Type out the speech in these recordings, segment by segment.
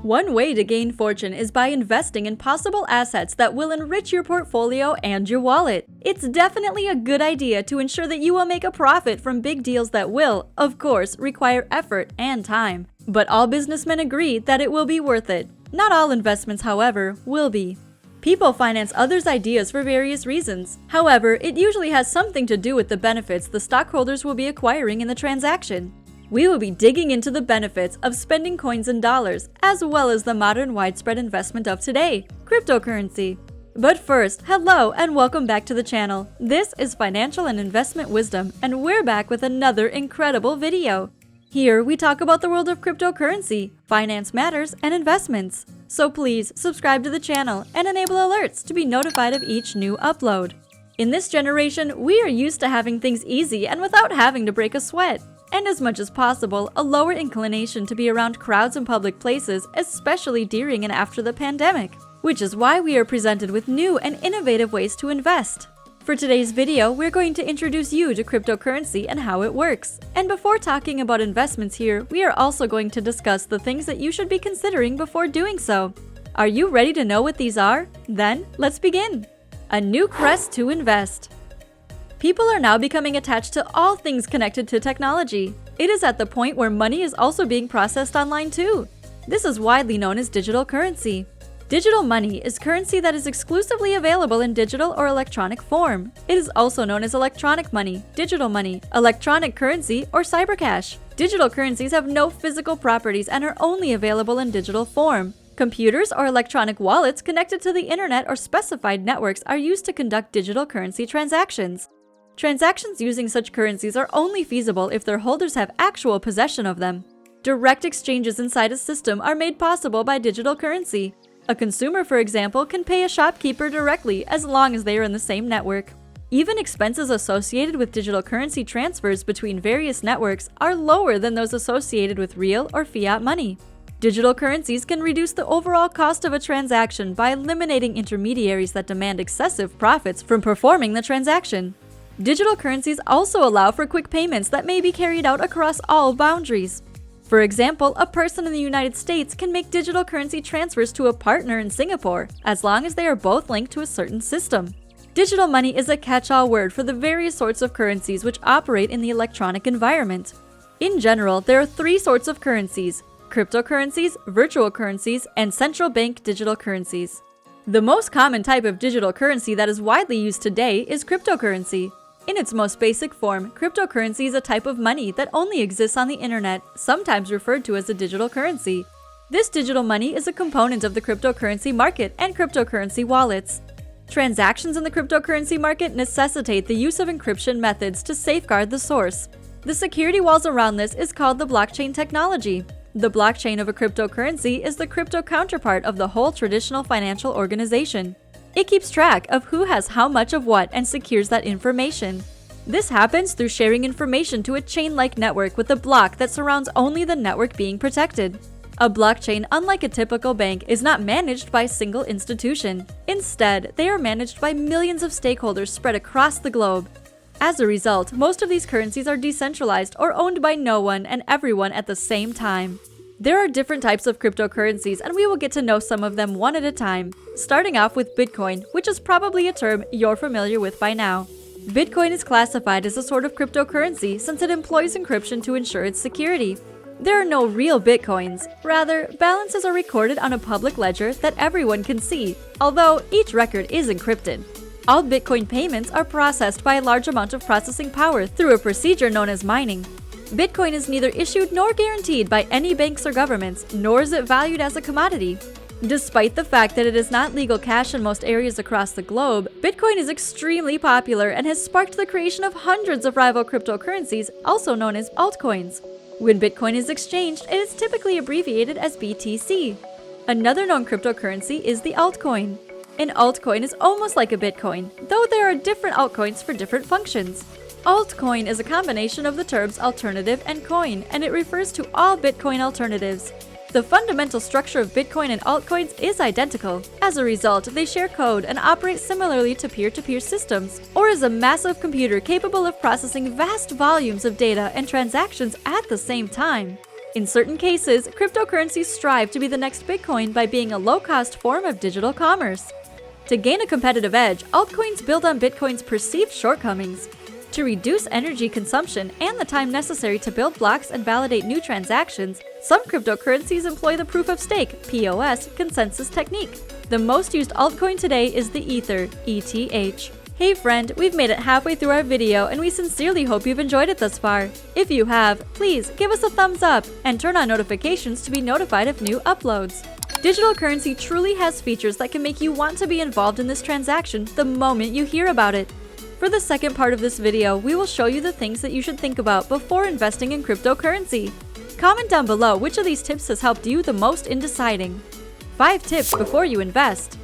One way to gain fortune is by investing in possible assets that will enrich your portfolio and your wallet. It's definitely a good idea to ensure that you will make a profit from big deals that will, of course, require effort and time. But all businessmen agree that it will be worth it. Not all investments, however, will be. People finance others' ideas for various reasons. However, it usually has something to do with the benefits the stockholders will be acquiring in the transaction. We will be digging into the benefits of spending coins and dollars, as well as the modern widespread investment of today, cryptocurrency. But first, hello and welcome back to the channel. This is Financial and Investment Wisdom, and we're back with another incredible video. Here, we talk about the world of cryptocurrency, finance matters, and investments. So please subscribe to the channel and enable alerts to be notified of each new upload. In this generation, we are used to having things easy and without having to break a sweat. And as much as possible, a lower inclination to be around crowds in public places, especially during and after the pandemic. Which is why we are presented with new and innovative ways to invest. For today's video, we're going to introduce you to cryptocurrency and how it works. And before talking about investments here, we are also going to discuss the things that you should be considering before doing so. Are you ready to know what these are? Then, let's begin! A new Crest to invest. People are now becoming attached to all things connected to technology. It is at the point where money is also being processed online too. This is widely known as digital currency. Digital money is currency that is exclusively available in digital or electronic form. It is also known as electronic money, digital money, electronic currency, or cybercash. Digital currencies have no physical properties and are only available in digital form. Computers or electronic wallets connected to the internet or specified networks are used to conduct digital currency transactions. Transactions using such currencies are only feasible if their holders have actual possession of them. Direct exchanges inside a system are made possible by digital currency. A consumer, for example, can pay a shopkeeper directly as long as they are in the same network. Even expenses associated with digital currency transfers between various networks are lower than those associated with real or fiat money. Digital currencies can reduce the overall cost of a transaction by eliminating intermediaries that demand excessive profits from performing the transaction. Digital currencies also allow for quick payments that may be carried out across all boundaries. For example, a person in the United States can make digital currency transfers to a partner in Singapore, as long as they are both linked to a certain system. Digital money is a catch-all word for the various sorts of currencies which operate in the electronic environment. In general, there are three sorts of currencies: cryptocurrencies, virtual currencies, and central bank digital currencies. The most common type of digital currency that is widely used today is cryptocurrency. In its most basic form, cryptocurrency is a type of money that only exists on the internet, sometimes referred to as a digital currency. This digital money is a component of the cryptocurrency market and cryptocurrency wallets. Transactions in the cryptocurrency market necessitate the use of encryption methods to safeguard the source. The security walls around this is called the blockchain technology. The blockchain of a cryptocurrency is the crypto counterpart of the whole traditional financial organization. It keeps track of who has how much of what and secures that information. This happens through sharing information to a chain-like network with a block that surrounds only the network being protected. A blockchain, unlike a typical bank, is not managed by a single institution. Instead, they are managed by millions of stakeholders spread across the globe. As a result, most of these currencies are decentralized or owned by no one and everyone at the same time. There are different types of cryptocurrencies, and we will get to know some of them one at a time, starting off with Bitcoin, which is probably a term you're familiar with by now. Bitcoin is classified as a sort of cryptocurrency since it employs encryption to ensure its security. There are no real Bitcoins. Rather, balances are recorded on a public ledger that everyone can see, although each record is encrypted. All Bitcoin payments are processed by a large amount of processing power through a procedure known as mining. Bitcoin is neither issued nor guaranteed by any banks or governments, nor is it valued as a commodity. Despite the fact that it is not legal cash in most areas across the globe, Bitcoin is extremely popular and has sparked the creation of hundreds of rival cryptocurrencies, also known as altcoins. When Bitcoin is exchanged, it is typically abbreviated as BTC. Another known cryptocurrency is the altcoin. An altcoin is almost like a Bitcoin, though there are different altcoins for different functions. Altcoin is a combination of the terms alternative and coin, and it refers to all Bitcoin alternatives. The fundamental structure of Bitcoin and altcoins is identical. As a result, they share code and operate similarly to peer-to-peer systems, or as a massive computer capable of processing vast volumes of data and transactions at the same time. In certain cases, cryptocurrencies strive to be the next Bitcoin by being a low-cost form of digital commerce. To gain a competitive edge, altcoins build on Bitcoin's perceived shortcomings. To reduce energy consumption and the time necessary to build blocks and validate new transactions, some cryptocurrencies employ the proof-of-stake (POS) consensus technique. The most used altcoin today is the Ether (ETH). Hey friend, we've made it halfway through our video and we sincerely hope you've enjoyed it thus far. If you have, please give us a thumbs up and turn on notifications to be notified of new uploads. Digital currency truly has features that can make you want to be involved in this transaction the moment you hear about it. For the second part of this video, we will show you the things that you should think about before investing in cryptocurrency. Comment down below which of these tips has helped you the most in deciding. 5 tips before you invest.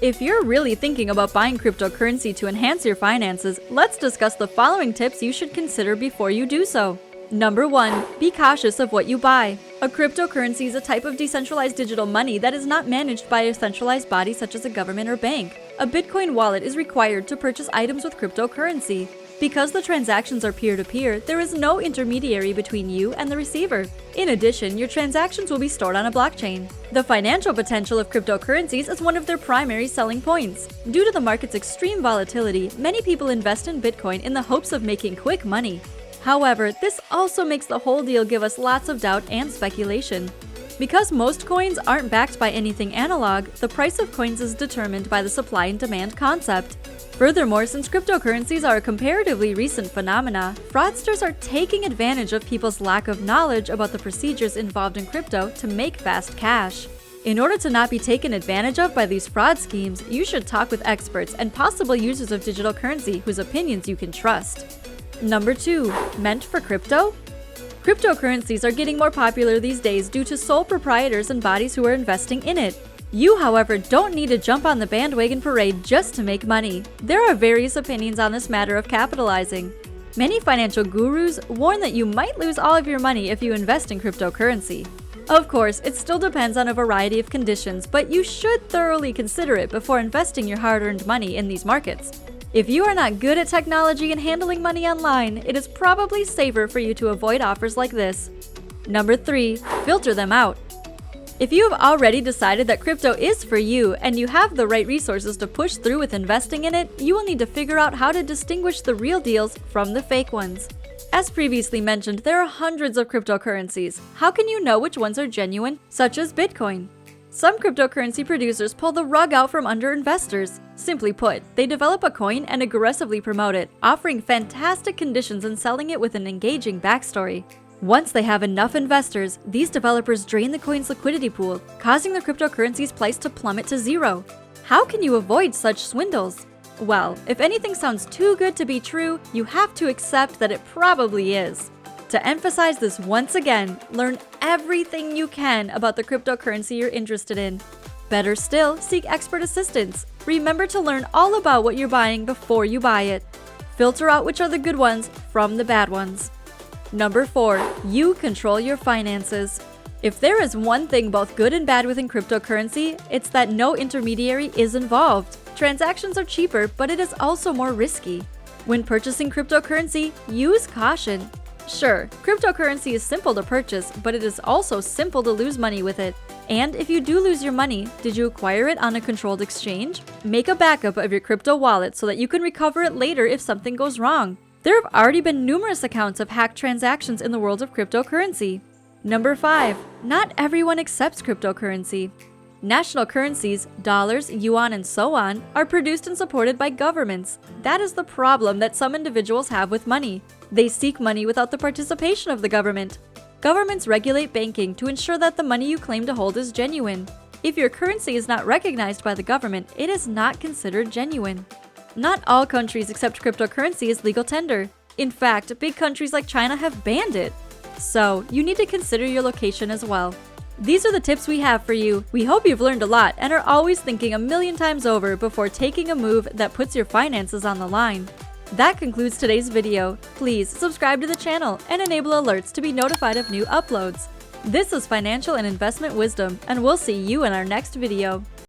If you're really thinking about buying cryptocurrency to enhance your finances, let's discuss the following tips you should consider before you do so. Number 1. Be cautious of what you buy. A cryptocurrency is a type of decentralized digital money that is not managed by a centralized body such as a government or bank. A Bitcoin wallet is required to purchase items with cryptocurrency. Because the transactions are peer-to-peer, there is no intermediary between you and the receiver. In addition, your transactions will be stored on a blockchain. The financial potential of cryptocurrencies is one of their primary selling points. Due to the market's extreme volatility, many people invest in Bitcoin in the hopes of making quick money. However, this also makes the whole deal give us lots of doubt and speculation. Because most coins aren't backed by anything analog, the price of coins is determined by the supply and demand concept. Furthermore, since cryptocurrencies are a comparatively recent phenomena, fraudsters are taking advantage of people's lack of knowledge about the procedures involved in crypto to make fast cash. In order to not be taken advantage of by these fraud schemes, you should talk with experts and possible users of digital currency whose opinions you can trust. Number 2. Meant for crypto? Cryptocurrencies are getting more popular these days due to sole proprietors and bodies who are investing in it. You, however, don't need to jump on the bandwagon parade just to make money. There are various opinions on this matter of capitalizing. Many financial gurus warn that you might lose all of your money if you invest in cryptocurrency. Of course, it still depends on a variety of conditions, but you should thoroughly consider it before investing your hard-earned money in these markets. If you are not good at technology and handling money online, it is probably safer for you to avoid offers like this. Number 3. Filter them out. If you have already decided that crypto is for you and you have the right resources to push through with investing in it, you will need to figure out how to distinguish the real deals from the fake ones. As previously mentioned, there are hundreds of cryptocurrencies. How can you know which ones are genuine, such as Bitcoin? Some cryptocurrency producers pull the rug out from under investors. Simply put, they develop a coin and aggressively promote it, offering fantastic conditions and selling it with an engaging backstory. Once they have enough investors, these developers drain the coin's liquidity pool, causing the cryptocurrency's price to plummet to zero. How can you avoid such swindles? Well, if anything sounds too good to be true, you have to accept that it probably is. To emphasize this once again, learn everything you can about the cryptocurrency you're interested in. Better still, seek expert assistance. Remember to learn all about what you're buying before you buy it. Filter out which are the good ones from the bad ones. Number 4. You control your finances. If there is one thing both good and bad within cryptocurrency, it's that no intermediary is involved. Transactions are cheaper, but it is also more risky. When purchasing cryptocurrency, use caution. Sure, cryptocurrency is simple to purchase, but it is also simple to lose money with it. And if you do lose your money, did you acquire it on a controlled exchange? Make a backup of your crypto wallet so that you can recover it later if something goes wrong. There have already been numerous accounts of hacked transactions in the world of cryptocurrency. Number 5. Not everyone accepts cryptocurrency. National currencies, dollars, yuan, and so on, are produced and supported by governments. That is the problem that some individuals have with money. They seek money without the participation of the government. Governments regulate banking to ensure that the money you claim to hold is genuine. If your currency is not recognized by the government, it is not considered genuine. Not all countries accept cryptocurrency as legal tender. In fact, big countries like China have banned it. So, you need to consider your location as well. These are the tips we have for you. We hope you've learned a lot and are always thinking a million times over before taking a move that puts your finances on the line. That concludes today's video. Please subscribe to the channel and enable alerts to be notified of new uploads. This is Financial and Investment Wisdom, and we'll see you in our next video.